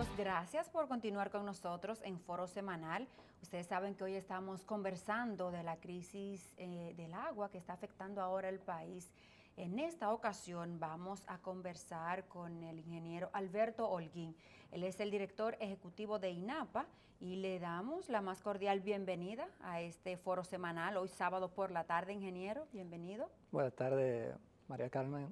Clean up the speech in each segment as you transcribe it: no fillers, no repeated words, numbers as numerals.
amigos, gracias por continuar con nosotros en Foro Semanal. Ustedes saben que hoy estamos conversando de la crisis del agua que está afectando ahora el país. En esta ocasión vamos a conversar con el ingeniero Alberto Holguín. Él es el director ejecutivo de INAPA y le damos la más cordial bienvenida a este Foro Semanal, hoy sábado por la tarde, ingeniero. Bienvenido. Buenas tardes, María Carmen.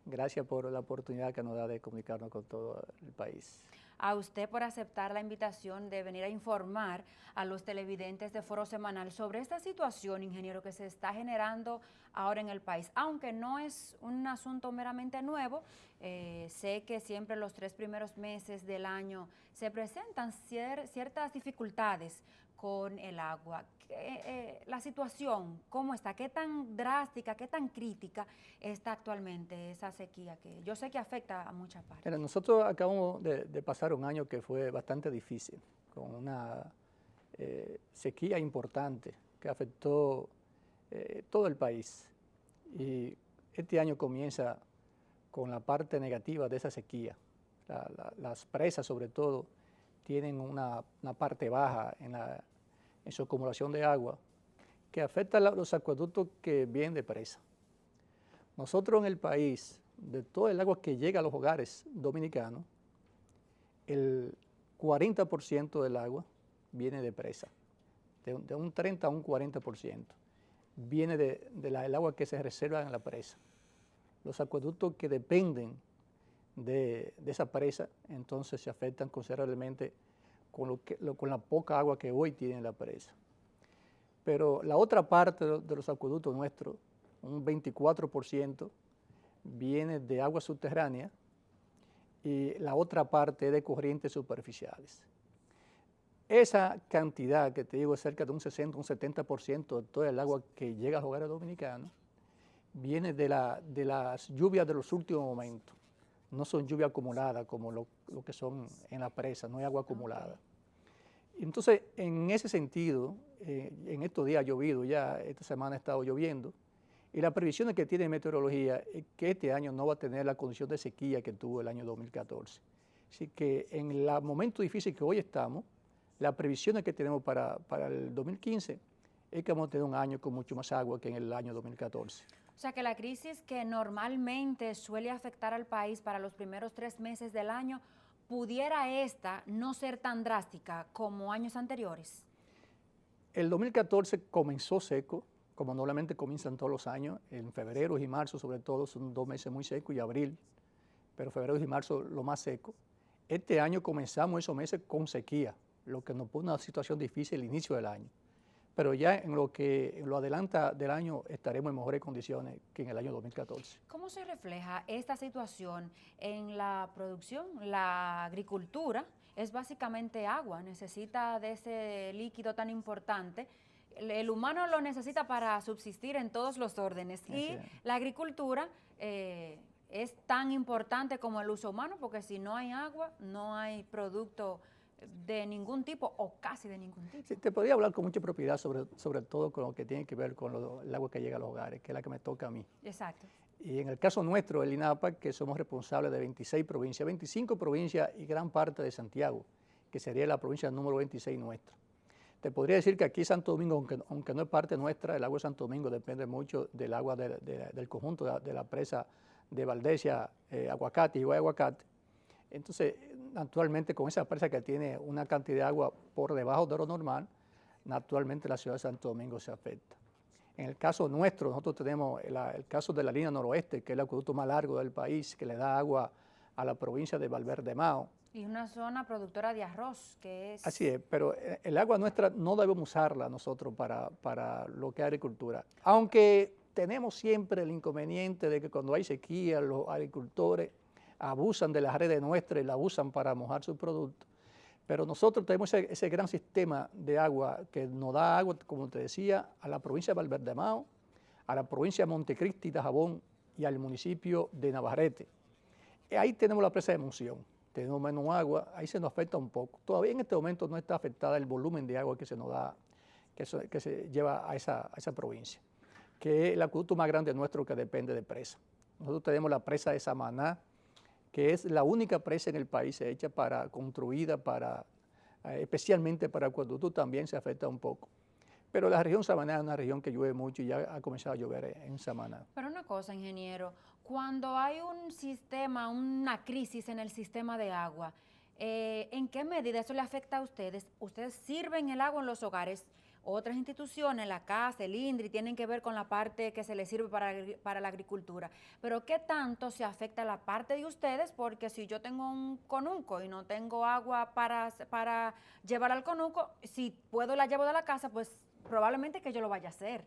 Gracias por la oportunidad que nos da de comunicarnos con todo el país. A usted por aceptar la invitación de venir a informar a los televidentes de Foro Semanal sobre esta situación, ingeniero, que se está generando ahora en el país. Aunque no es un asunto meramente nuevo, sé que siempre los 3 primeros meses del año se presentan ciertas dificultades con el agua. La situación, ¿cómo está? ¿Qué tan drástica, qué tan crítica está actualmente esa sequía que yo sé que afecta a muchas partes? Mira, nosotros acabamos de pasar un año que fue bastante difícil, con una sequía importante que afectó todo el país. Y este año comienza con la parte negativa de esa sequía. Las presas, sobre todo, tienen una parte baja en su acumulación de agua que afecta a los acueductos que vienen de presa. Nosotros en el país, de todo el agua que llega a los hogares dominicanos, el 40% del agua viene de presa, de un 30 a un 40%. Viene del agua que se reserva en la presa. Los acueductos que dependen de esa presa, entonces se afectan considerablemente con la poca agua que hoy tiene la presa. Pero la otra parte de los acueductos nuestros, un 24%, viene de agua subterránea y la otra parte es de corrientes superficiales. Esa cantidad que te digo es cerca de un 60, un 70% de todo el agua que llega a los hogares dominicanos, viene de las lluvias de los últimos momentos. No son lluvias acumuladas como lo que son en la presa, no hay agua acumulada. Entonces, en ese sentido, en estos días ha llovido, ya esta semana ha estado lloviendo, y las previsiones que tiene meteorología es que este año no va a tener la condición de sequía que tuvo el año 2014. Así que en el momento difícil que hoy estamos, las previsiones que tenemos para el 2015 es que vamos a tener un año con mucho más agua que en el año 2014. O sea que la crisis que normalmente suele afectar al país para los primeros 3 meses del año, ¿pudiera esta no ser tan drástica como años anteriores? El 2014 comenzó seco, como normalmente comienzan todos los años, en febrero y marzo sobre todo, son 2 meses muy secos, y abril, pero febrero y marzo lo más seco. Este año comenzamos esos meses con sequía, lo que nos pone en una situación difícil el inicio del año. Pero ya en lo adelanta del año estaremos en mejores condiciones que en el año 2014. ¿Cómo se refleja esta situación en la producción? La agricultura es básicamente agua, necesita de ese líquido tan importante. El humano lo necesita para subsistir en todos los órdenes y la agricultura es tan importante como el uso humano, porque si no hay agua, no hay producto de ningún tipo o casi de ningún tipo. Sí, te podría hablar con mucha propiedad sobre todo con lo que tiene que ver con el agua que llega a los hogares, que es la que me toca a mí. Exacto. Y en el caso nuestro, el INAPA, que somos responsables de 26 provincias, 25 provincias y gran parte de Santiago, que sería la provincia número 26 nuestra. Te podría decir que aquí Santo Domingo, aunque no es parte nuestra, el agua de Santo Domingo depende mucho del agua del conjunto de la presa de Valdesia, Aguacate y Guayaguacate. Entonces, naturalmente, con esa presa que tiene una cantidad de agua por debajo de lo normal, naturalmente la ciudad de Santo Domingo se afecta. En el caso nuestro, nosotros tenemos el caso de la línea noroeste, que es el acueducto más largo del país, que le da agua a la provincia de Valverde Mao. Y una zona productora de arroz, que es... Así es, pero el agua nuestra no debemos usarla nosotros para lo que es agricultura. Aunque tenemos siempre el inconveniente de que cuando hay sequía, los agricultores abusan de las redes nuestras y la usan para mojar sus productos. Pero nosotros tenemos ese gran sistema de agua que nos da agua, como te decía, a la provincia de Valverde Mao, a la provincia de Montecristi, Dajabón y al municipio de Navarrete. Ahí tenemos la presa de Monción, tenemos menos agua, ahí se nos afecta un poco. Todavía en este momento no está afectada el volumen de agua que se nos da, que se lleva a esa provincia, que es el acueducto más grande nuestro que depende de presa. Nosotros tenemos la presa de Samaná, que es la única presa en el país hecha construida especialmente para acueducto, también se afecta un poco. Pero la región Samaná es una región que llueve mucho y ya ha comenzado a llover en Samaná. Pero una cosa, ingeniero, cuando hay un sistema, una crisis en el sistema de agua, ¿en qué medida eso le afecta a ustedes? ¿Ustedes sirven el agua en los hogares? Otras instituciones, la CAS, el INDRI, tienen que ver con la parte que se les sirve para la agricultura. Pero ¿qué tanto se afecta la parte de ustedes? Porque si yo tengo un conuco y no tengo agua para llevar al conuco, si puedo la llevo de la casa, pues probablemente que yo lo vaya a hacer.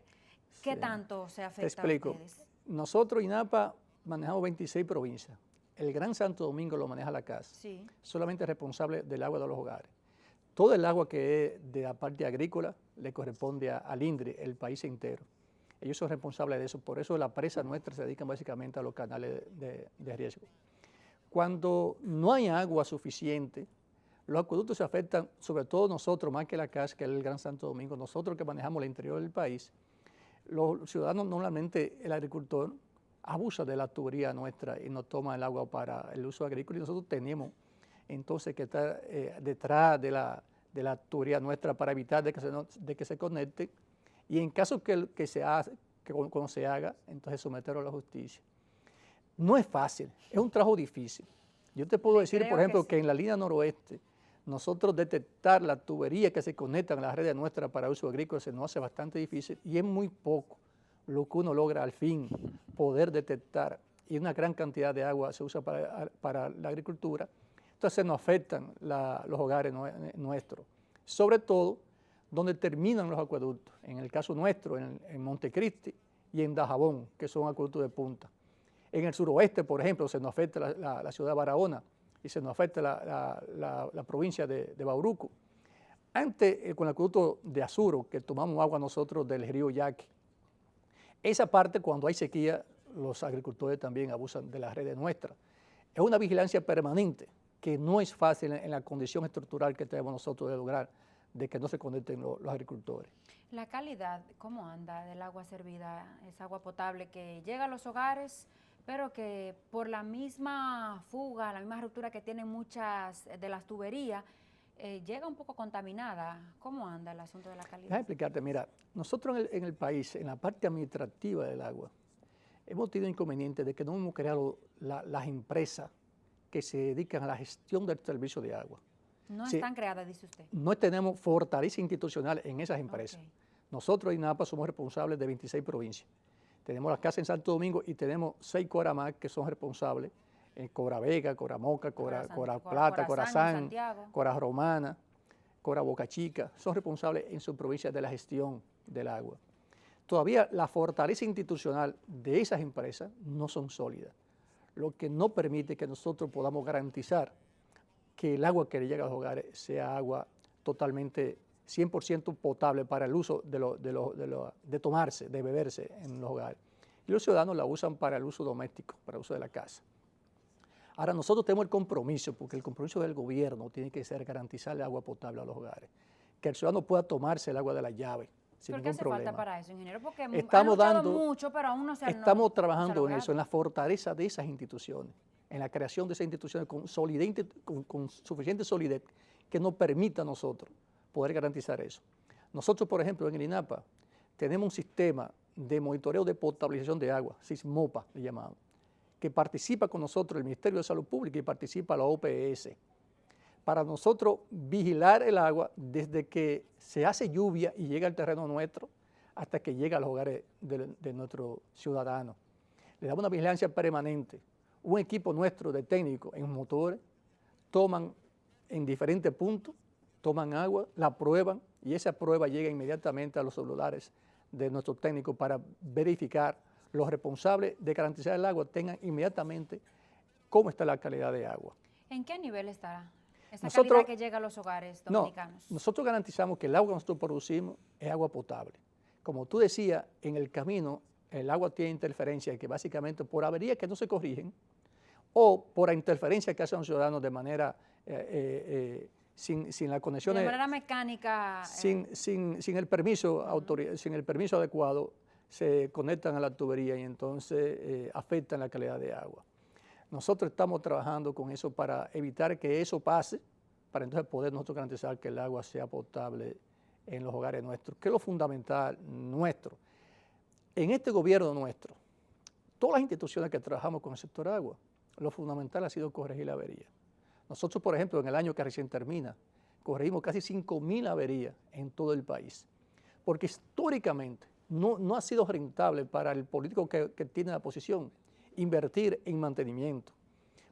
¿Qué Sí. tanto se Te afecta a explico. ustedes? Nosotros, INAPA, manejamos 26 provincias. El Gran Santo Domingo lo maneja la CAS. Sí. Solamente es responsable del agua de los hogares. Todo el agua que es de la parte agrícola le corresponde al INDRI, el país entero. Ellos son responsables de eso. Por eso la presa nuestra se dedican básicamente a los canales de riesgo. Cuando no hay agua suficiente, los acueductos se afectan, sobre todo nosotros, más que la CAS, que es el Gran Santo Domingo, nosotros que manejamos el interior del país. Los ciudadanos, normalmente el agricultor abusa de la tubería nuestra y no toma el agua para el uso agrícola, y nosotros tenemos entonces que estar detrás de la tubería nuestra para evitar de que se conecte, y en caso que cuando se haga, entonces someterlo a la justicia. No es fácil, es un trabajo difícil. Yo te puedo decir, por ejemplo, que en la línea noroeste, nosotros detectar la tubería que se conectan a la red nuestra para uso agrícola se nos hace bastante difícil, y es muy poco lo que uno logra al fin poder detectar, y una gran cantidad de agua se usa para la agricultura. Entonces nos afectan los hogares nuestros, sobre todo donde terminan los acueductos. En el caso nuestro, en Montecristi y en Dajabón, que son acueductos de punta. En el suroeste, por ejemplo, se nos afecta la ciudad de Barahona y se nos afecta la provincia de Bauruco. Antes, con el acueducto de Azuro, que tomamos agua nosotros del río Yaqui, esa parte, cuando hay sequía, los agricultores también abusan de las redes nuestras. Es una vigilancia permanente, que no es fácil en la condición estructural que tenemos nosotros de lograr, de que no se conecten los agricultores. La calidad, ¿cómo anda del agua servida? Es agua potable que llega a los hogares, pero que por la misma fuga, la misma ruptura que tienen muchas de las tuberías, llega un poco contaminada. ¿Cómo anda el asunto de la calidad? Déjame explicarte, mira, nosotros en el país, en la parte administrativa del agua, hemos tenido inconvenientes de que no hemos creado las empresas que se dedican a la gestión del servicio de agua. No Sí, están creadas, dice usted. no tenemos fortaleza institucional en esas empresas. Okay. Nosotros en INAPA somos responsables de 26 provincias. Tenemos las casas en Santo Domingo y tenemos 6 Coramás que son responsables en Cora Vega, Cora Moca, Cora Plata, Corazán, Cora Romana, Cora Boca Chica. Son responsables en sus provincias de la gestión del agua. Todavía la fortaleza institucional de esas empresas no son sólidas, lo que no permite que nosotros podamos garantizar que el agua que le llega a los hogares sea agua totalmente 100% potable para el uso de tomarse, de beberse en los hogares. Y los ciudadanos la usan para el uso doméstico, para el uso de la casa. Ahora nosotros tenemos el compromiso, porque el compromiso del gobierno tiene que ser garantizar el agua potable a los hogares, que el ciudadano pueda tomarse el agua de la llave sin ¿Pero qué ningún hace problema. falta para eso, ingeniero? Porque Estamos han luchado dando, mucho, pero aún no se han estamos trabajando en eso, en la fortaleza de esas instituciones, en la creación de esas instituciones con suficiente solidez que nos permita a nosotros poder garantizar eso. Nosotros, por ejemplo, en el INAPA, tenemos un sistema de monitoreo de potabilización de agua, SISMOPA le llamamos, que participa con nosotros el Ministerio de Salud Pública y participa la OPS, para nosotros vigilar el agua desde que se hace lluvia y llega al terreno nuestro hasta que llega a los hogares de nuestros ciudadanos. Le damos una vigilancia permanente. Un equipo nuestro de técnicos en motores toman en diferentes puntos, toman agua, la prueban y esa prueba llega inmediatamente a los celulares de nuestros técnicos para verificar los responsables de garantizar el agua tengan inmediatamente cómo está la calidad de agua. ¿En qué nivel está esa calidad que llega a los hogares dominicanos? No, nosotros garantizamos que el agua que nosotros producimos es agua potable. Como tú decías, en el camino el agua tiene interferencias que básicamente por averías que no se corrigen o por la interferencia que hacen los ciudadanos de manera sin la conexión. De manera mecánica. Sin el permiso sin el permiso adecuado, se conectan a la tubería y entonces afectan la calidad de agua. Nosotros estamos trabajando con eso para evitar que eso pase, para entonces poder nosotros garantizar que el agua sea potable en los hogares nuestros, que es lo fundamental nuestro. En este gobierno nuestro, todas las instituciones que trabajamos con el sector agua, lo fundamental ha sido corregir la avería. Nosotros, por ejemplo, en el año que recién termina, corregimos casi 5.000 averías en todo el país, porque históricamente no ha sido rentable para el político que tiene la posición invertir en mantenimiento,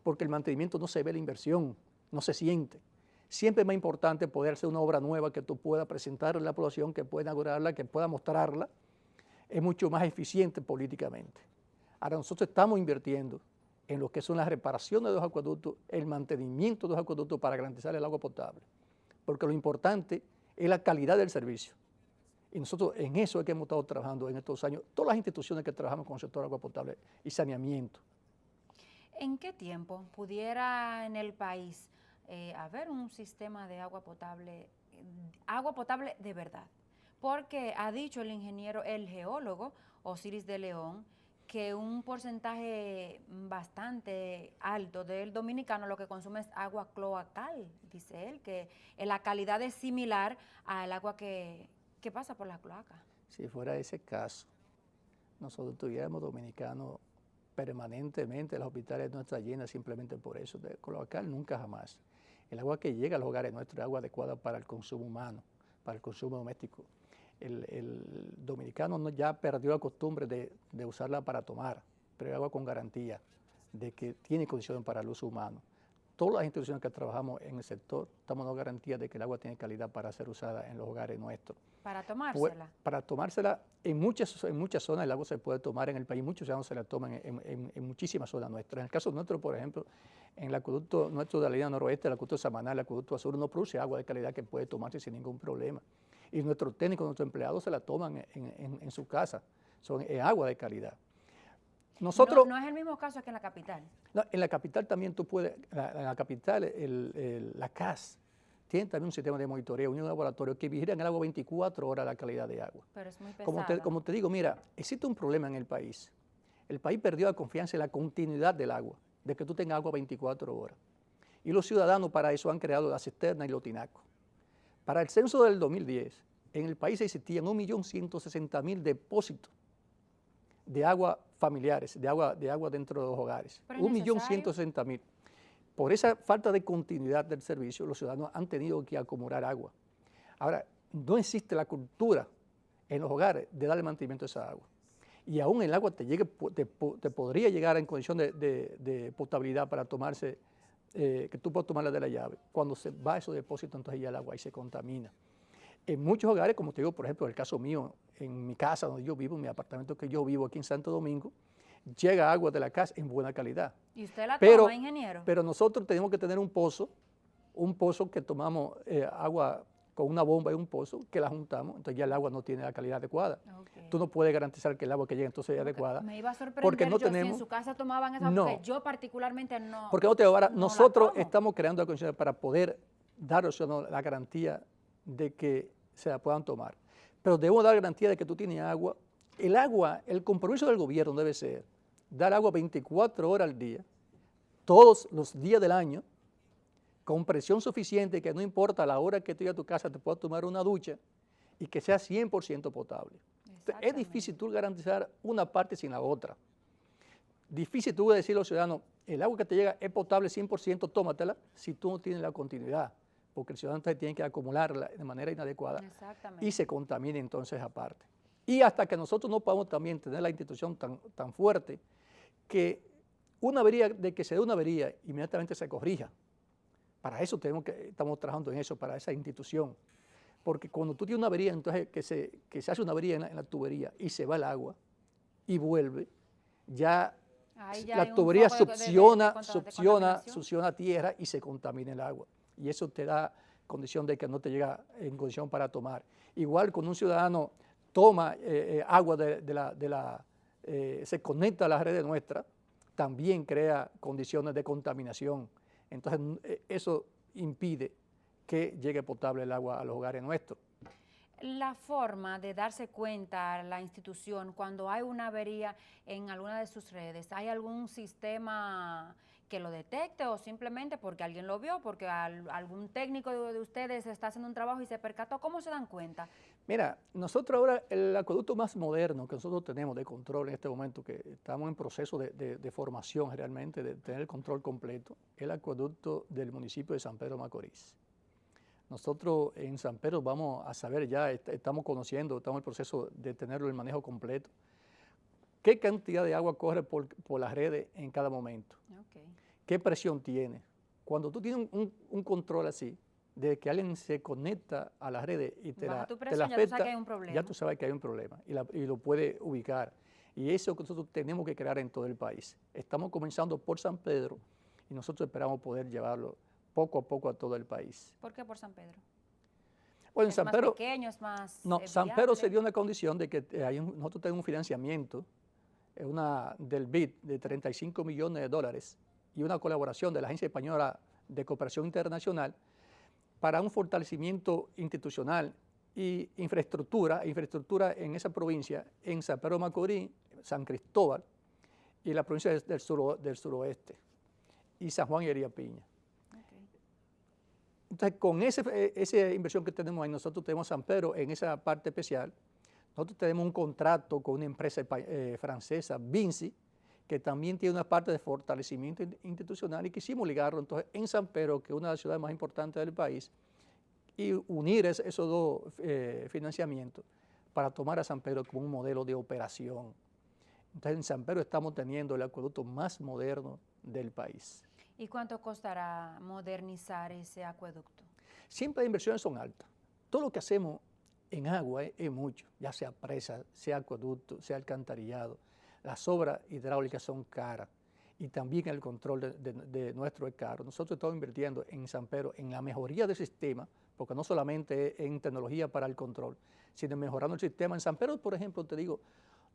porque el mantenimiento no se ve la inversión, no se siente. Siempre es más importante poder hacer una obra nueva que tú puedas presentar a la población, que pueda inaugurarla, que pueda mostrarla. Es mucho más eficiente políticamente. Ahora nosotros estamos invirtiendo en lo que son las reparaciones de los acueductos, el mantenimiento de los acueductos para garantizar el agua potable, porque lo importante es la calidad del servicio. Y nosotros en eso es que hemos estado trabajando en estos años, todas las instituciones que trabajamos con el sector agua potable y saneamiento. ¿En qué tiempo pudiera en el país haber un sistema de agua potable de verdad? Porque ha dicho el ingeniero, el geólogo Osiris de León, que un porcentaje bastante alto del dominicano lo que consume es agua cloacal, dice él, que la calidad es similar al agua que pasa por la cloaca. Si fuera ese caso, nosotros tuviéramos dominicanos permanentemente, los hospitales no están llenas simplemente por eso, de cloacal nunca jamás. El agua que llega a los hogares nuestros es agua adecuada para el consumo humano, para el consumo doméstico. El dominicano ya perdió la costumbre de usarla para tomar, pero es agua con garantía de que tiene condiciones para el uso humano. Todas las instituciones que trabajamos en el sector estamos dando garantía de que el agua tiene calidad para ser usada en los hogares nuestros. ¿Para tomársela? Para tomársela, en muchas zonas el agua se puede tomar en el país, muchos ya no se la toman en muchísimas zonas nuestras. En el caso nuestro, por ejemplo, en el acueducto nuestro de la línea noroeste, el acueducto Samaná, el acueducto Azul, no produce agua de calidad que puede tomarse sin ningún problema. Y nuestros técnicos, nuestros empleados se la toman en su casa, son agua de calidad. Nosotros, no es el mismo caso que en la capital. No, en la capital también tú puedes, en la capital, la CAS tiene también un sistema de monitoreo, un laboratorio que vigilan el agua 24 horas la calidad de agua. Pero es muy pesada. Como te digo, mira, existe un problema en el país. El país perdió la confianza en la continuidad del agua, de que tú tengas agua 24 horas. Y los ciudadanos para eso han creado la cisterna y los tinacos. Para el censo del 2010, en el país existían 1.160.000 depósitos de agua familiares, de agua dentro de los hogares. 1.160.000. Por esa falta de continuidad del servicio, los ciudadanos han tenido que acumular agua. Ahora, no existe la cultura en los hogares de darle mantenimiento a esa agua. Y aún el agua te podría llegar en condición de potabilidad para tomarse, que tú puedas tomarla de la llave. Cuando se va a esos depósitos, entonces ya el agua ahí se contamina. En muchos hogares, como te digo, por ejemplo, en el caso mío, en mi casa donde yo vivo, en mi apartamento que yo vivo aquí en Santo Domingo, llega agua de la casa en buena calidad. ¿Y usted la toma, ingeniero? Pero nosotros tenemos que tener un pozo que tomamos agua con una bomba y un pozo, que la juntamos, entonces ya el agua no tiene la calidad adecuada. Okay. Tú no puedes garantizar que el agua que llega entonces es adecuada. Me iba a sorprender porque no si en su casa tomaban esa, porque yo particularmente no. Porque ahora nosotros estamos creando las condiciones para poder dar la garantía de que se la puedan tomar. Pero debemos dar garantía de que tú tienes agua. El compromiso del gobierno debe ser dar agua 24 horas al día, todos los días del año, con presión suficiente, que no importa la hora que tú llegas a tu casa, te puedas tomar una ducha y que sea 100% potable. Es difícil tú garantizar una parte sin la otra. Difícil tú decirle a los ciudadanos, el agua que te llega es potable 100%, tómatela, si tú no tienes la continuidad, porque el ciudadano tiene que acumularla de manera inadecuada y se contamina entonces aparte. Y hasta que nosotros no podamos también tener la institución tan fuerte que una avería, de que se dé una avería, inmediatamente se corrija. Para eso estamos trabajando en eso, para esa institución. Porque cuando tú tienes una avería, entonces que se hace una avería en la tubería y se va el agua y vuelve, ya la tubería succiona tierra y se contamina el agua. Y eso te da condición de que no te llega en condición para tomar. Igual cuando un ciudadano toma agua se conecta a las redes nuestras, también crea condiciones de contaminación. Entonces eso impide que llegue potable el agua a los hogares nuestros. la forma de darse cuenta la institución cuando hay una avería en alguna de sus redes? ¿Hay algún sistema que lo detecte o simplemente porque alguien lo vio, porque algún técnico de ustedes está haciendo un trabajo y se percató? ¿Cómo se dan cuenta? Mira, nosotros ahora, el acueducto más moderno que nosotros tenemos de control en este momento, que estamos en proceso de formación realmente, de tener el control completo, es el acueducto del municipio de San Pedro de Macorís. Nosotros en San Pedro vamos a saber ya, estamos conociendo, estamos en el proceso de tenerlo el manejo completo, qué cantidad de agua corre por las redes en cada momento, Okay. qué presión tiene. Cuando tú tienes un control así, de que alguien se conecta a las redes y te Baja la, tu te la presión, ya tú sabes afecta, que hay un problema. ya tú sabes que hay un problema y lo puede ubicar. Y eso que nosotros tenemos que crear en todo el país. Estamos comenzando por San Pedro y nosotros esperamos poder llevarlo poco a poco a todo el país. ¿Por qué por San Pedro? Bueno, en ¿Es San más Pedro, pequeño, es más no, San Pedro viable? se dio una condición de que nosotros tenemos un financiamiento del BID de 35 millones de dólares y una colaboración de la Agencia Española de Cooperación Internacional para un fortalecimiento institucional y infraestructura en esa provincia, en San Pedro de Macorís, San Cristóbal y la provincia del suroeste, y San Juan y Hería Piña. Okay. Entonces, con esa inversión que tenemos ahí, nosotros tenemos San Pedro en esa parte especial. Nosotros tenemos un contrato con una empresa francesa, Vinci, que también tiene una parte de fortalecimiento institucional y quisimos ligarlo entonces en San Pedro, que es una de las ciudades más importantes del país, y unir esos dos financiamientos para tomar a San Pedro como un modelo de operación. Entonces en San Pedro estamos teniendo el acueducto más moderno del país. ¿Y cuánto costará modernizar ese acueducto? Siempre las inversiones son altas. Todo lo que hacemos en agua es mucho, ya sea presa, sea acueducto, sea alcantarillado. Las obras hidráulicas son caras y también el control de nuestro es caro. Nosotros estamos invirtiendo en San Pedro en la mejoría del sistema, porque no solamente en tecnología para el control, sino mejorando el sistema. En San Pedro, por ejemplo, te digo,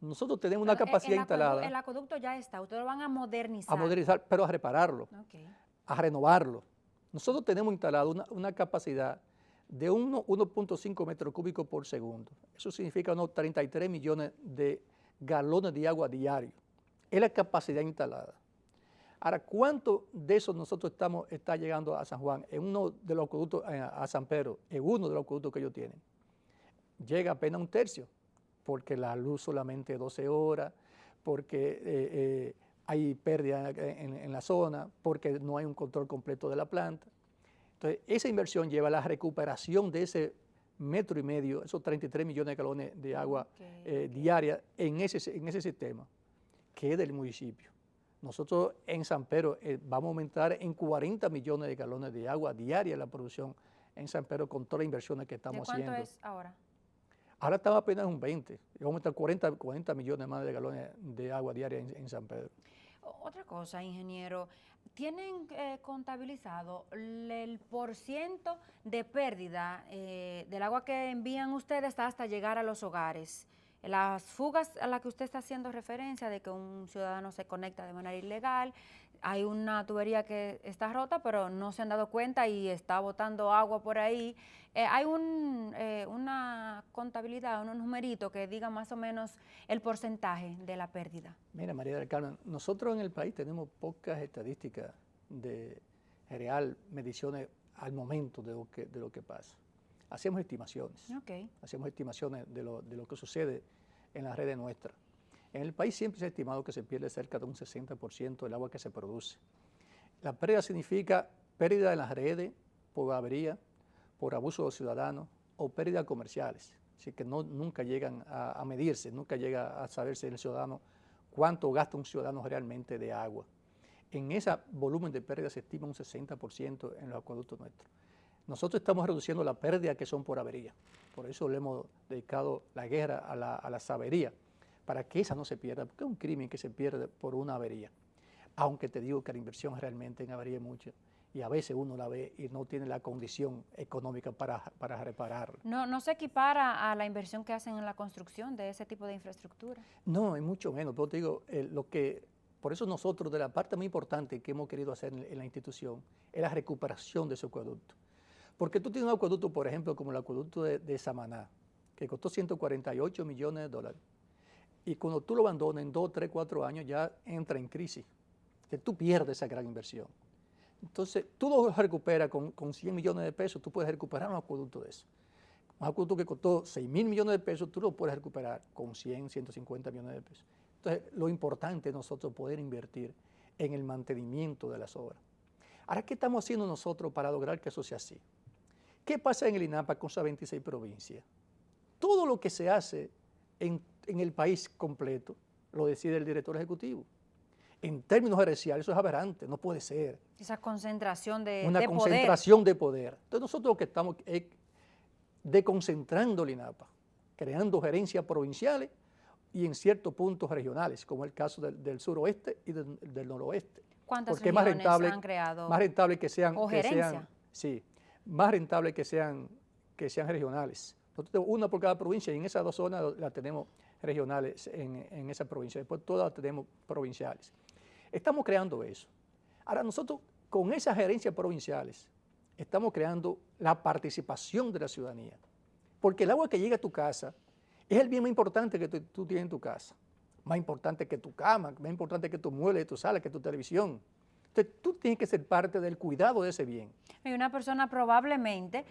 nosotros tenemos una capacidad instalada. El acueducto ya está, ustedes lo van a A modernizar. modernizar, pero a repararlo, Okay. a renovarlo. Nosotros tenemos instalado una capacidad de 1.5 metros cúbicos por segundo. Eso significa unos 33 millones de galones de agua diario. Es la capacidad instalada. Ahora, ¿cuánto de eso nosotros está llegando a San Juan? En uno de los acueductos, a San Pedro, en uno de los acueductos que ellos tienen. Llega apenas un tercio, porque la luz solamente 12 horas, porque hay pérdida en la zona, porque no hay un control completo de la planta. Entonces, esa inversión lleva a la recuperación de ese metro y medio, esos 33 millones de galones de agua diaria en ese sistema, que es del municipio. Nosotros en San Pedro vamos a aumentar en 40 millones de galones de agua diaria la producción en San Pedro con todas las inversiones que estamos haciendo. ¿De cuánto es ahora? Ahora estamos apenas en un 20, vamos a aumentar 40 millones más de galones de agua diaria en San Pedro. Otra cosa, ingeniero, ¿tienen contabilizado el porciento de pérdida del agua que envían ustedes hasta llegar a los hogares? Las fugas a las que usted está haciendo referencia de que un ciudadano se conecta de manera ilegal, hay una tubería que está rota, pero no se han dado cuenta y está botando agua por ahí. Hay una contabilidad, un numerito que diga más o menos el porcentaje de la pérdida. Mira, María del Carmen, nosotros en el país tenemos pocas estadísticas de real mediciones al momento de lo que pasa. Hacemos estimaciones, hacemos estimaciones de lo que sucede en las redes nuestras. En el país siempre se ha estimado que se pierde cerca de un 60% del agua que se produce. La pérdida significa pérdida en las redes por avería, por abuso de los ciudadanos o pérdidas comerciales. Así que nunca llegan a medirse, nunca llega a saberse el ciudadano cuánto gasta un ciudadano realmente de agua. En ese volumen de pérdida se estima un 60% en los acueductos nuestros. Nosotros estamos reduciendo la pérdida que son por avería. Por eso le hemos dedicado la guerra a las averías, para que esa no se pierda, porque es un crimen que se pierde por una avería. Aunque te digo que la inversión realmente en avería es mucha, y a veces uno la ve y no tiene la condición económica para repararla. No se equipara a la inversión que hacen en la construcción de ese tipo de infraestructura. No, es mucho menos, pero te digo, por eso nosotros, de la parte muy importante que hemos querido hacer en la institución, es la recuperación de ese acueducto. Porque tú tienes un acueducto, por ejemplo, como el acueducto de Samaná, que costó 148 millones de dólares. Y cuando tú lo abandonas en 2, 3, 4 años ya entra en crisis, que tú pierdes esa gran inversión. Entonces, tú lo recuperas con 100 millones de pesos, tú puedes recuperar un acueducto de eso. Un acueducto que costó 6.000 millones de pesos, tú lo puedes recuperar con 100, 150 millones de pesos. Entonces, lo importante es nosotros poder invertir en el mantenimiento de las obras. Ahora, ¿qué estamos haciendo nosotros para lograr que eso sea así? ¿Qué pasa en el INAPA con esas 26 provincias? Todo lo que se hace en el país completo lo decide el director ejecutivo. En términos gerenciales eso es aberrante, no puede ser. Esa concentración Una concentración de poder. Entonces nosotros lo que estamos es deconcentrando el INAPA, creando gerencias provinciales y en ciertos puntos regionales, como el caso del suroeste y del noroeste. ¿Cuántas Porque regiones han creado? Más rentable que sean, ¿O gerencia? Sí, más rentable que sean regionales. Nosotros tenemos una por cada provincia y en esas 2 zonas las tenemos regionales en esa provincia. Después todas las tenemos provinciales. Estamos creando eso. Ahora nosotros con esas gerencias provinciales estamos creando la participación de la ciudadanía. Porque el agua que llega a tu casa es el bien más importante que tú tienes en tu casa. Más importante que tu cama, más importante que tu mueble de tu sala, que tu televisión. Entonces tú tienes que ser parte del cuidado de ese bien. Y una persona probablemente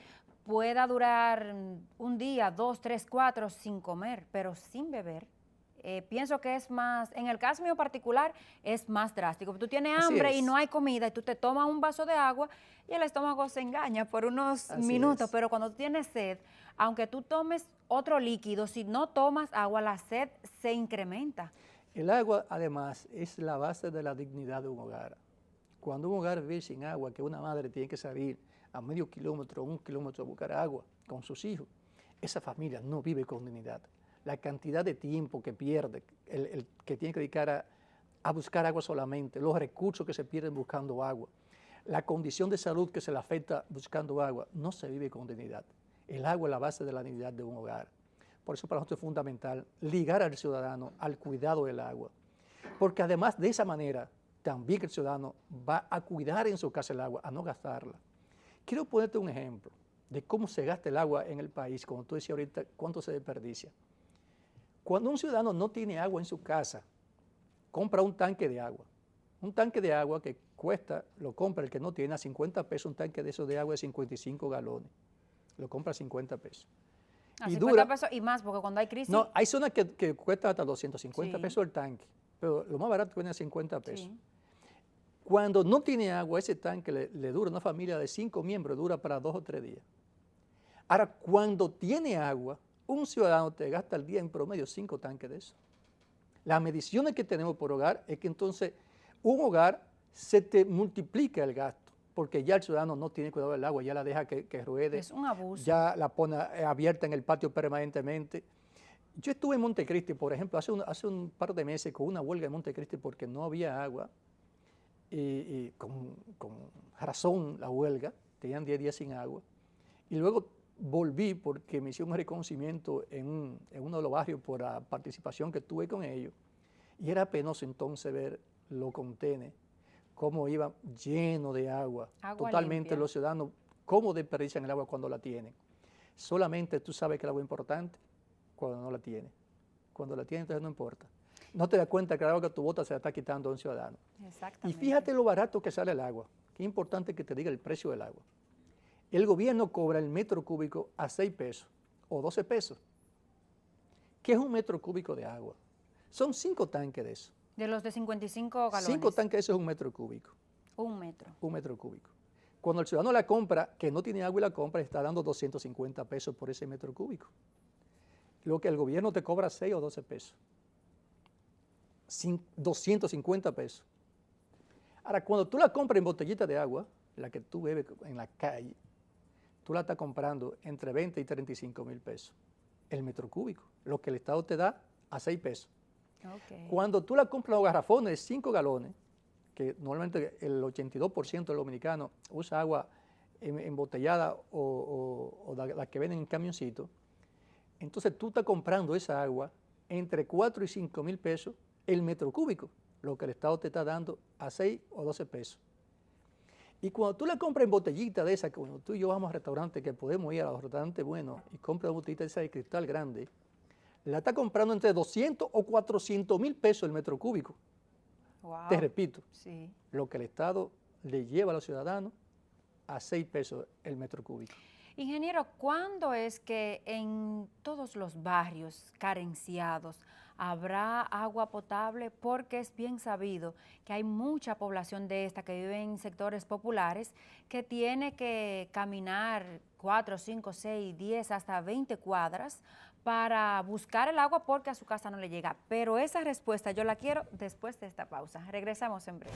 pueda durar un día, 2, 3, 4 sin comer, pero sin beber. Pienso que es más, en el caso mío particular, es más drástico. Tú tienes hambre y no hay comida y tú te tomas un vaso de agua y el estómago se engaña por unos minutos, pero cuando tú tienes sed, aunque tú tomes otro líquido, si no tomas agua, la sed se incrementa. El agua, además, es la base de la dignidad de un hogar. Cuando un hogar vive sin agua, que una madre tiene que salir a medio kilómetro, 1 kilómetro a buscar agua con sus hijos, esa familia no vive con dignidad. La cantidad de tiempo que pierde, el que tiene que dedicar a buscar agua solamente, los recursos que se pierden buscando agua, la condición de salud que se le afecta buscando agua, no se vive con dignidad. El agua es la base de la dignidad de un hogar. Por eso para nosotros es fundamental ligar al ciudadano al cuidado del agua. Porque además de esa manera, también el ciudadano va a cuidar en su casa el agua, a no gastarla. Quiero ponerte un ejemplo de cómo se gasta el agua en el país, como tú decías ahorita, cuánto se desperdicia. Cuando un ciudadano no tiene agua en su casa, compra un tanque de agua. Un tanque de agua que cuesta, lo compra el que no tiene a 50 pesos, un tanque de esos de agua de 55 galones. Lo compra a 50 pesos. A 50 pesos y más, porque cuando hay crisis... No, hay zonas que cuestan hasta 250 pesos el tanque, pero lo más barato viene a 50 pesos. Sí. Cuando no tiene agua, ese tanque le dura a una familia de 5 miembros, dura para 2 o 3 días. Ahora, cuando tiene agua, un ciudadano te gasta al día en promedio 5 tanques de eso. Las mediciones que tenemos por hogar es que entonces un hogar se te multiplica el gasto, porque ya el ciudadano no tiene cuidado del agua, ya la deja que ruede. Es un abuso. Ya la pone abierta en el patio permanentemente. Yo estuve en Montecristi, por ejemplo, hace un par de meses con una huelga en Montecristi porque no había agua, y con razón la huelga, tenían 10 días sin agua, y luego volví porque me hicieron un reconocimiento en uno de los barrios por la participación que tuve con ellos, y era penoso entonces ver los contenedores, cómo iban llenos de agua totalmente limpia. Los ciudadanos, cómo desperdician el agua cuando la tienen. Solamente tú sabes que el agua es importante cuando no la tienes. Cuando la tienes, entonces no importa. No te das cuenta que el agua que tú botas se la está quitando a un ciudadano. Exactamente. Y fíjate lo barato que sale el agua. Qué importante que te diga el precio del agua. El gobierno cobra el metro cúbico a 6 pesos o 12 pesos. ¿Qué es un metro cúbico de agua? Son 5 tanques de eso. De los de 55 galones. 5 tanques de eso es un metro cúbico. Un metro. Un metro cúbico. Cuando el ciudadano la compra, que no tiene agua y la compra, está dando 250 pesos por ese metro cúbico. Lo que el gobierno te cobra 6 o 12 pesos. 250 pesos. Ahora, cuando tú la compras en botellita de agua, la que tú bebes en la calle, tú la estás comprando entre 20 y 35 mil pesos. El metro cúbico, lo que el Estado te da a 6 pesos. Okay. Cuando tú la compras los garrafones de 5 galones, que normalmente el 82% del dominicano usa agua embotellada o la que venden en camioncito, entonces tú estás comprando esa agua entre 4 y 5 mil pesos el metro cúbico, lo que el Estado te está dando a 6 o 12 pesos. Y cuando tú le compras en botellita de esa, cuando tú y yo vamos a restaurantes, que podemos ir a los restaurantes buenos y compras una botellita de esa de cristal grande, la está comprando entre 200 o 400 mil pesos el metro cúbico. Wow. Te repito, Sí. lo que el Estado le lleva a los ciudadanos a 6 pesos el metro cúbico. Ingeniero, ¿cuándo es que en todos los barrios carenciados habrá agua potable? Porque es bien sabido que hay mucha población de esta que vive en sectores populares que tiene que caminar 4, 5, 6, 10, hasta 20 cuadras para buscar el agua porque a su casa no le llega. Pero esa respuesta yo la quiero después de esta pausa. Regresamos en breve.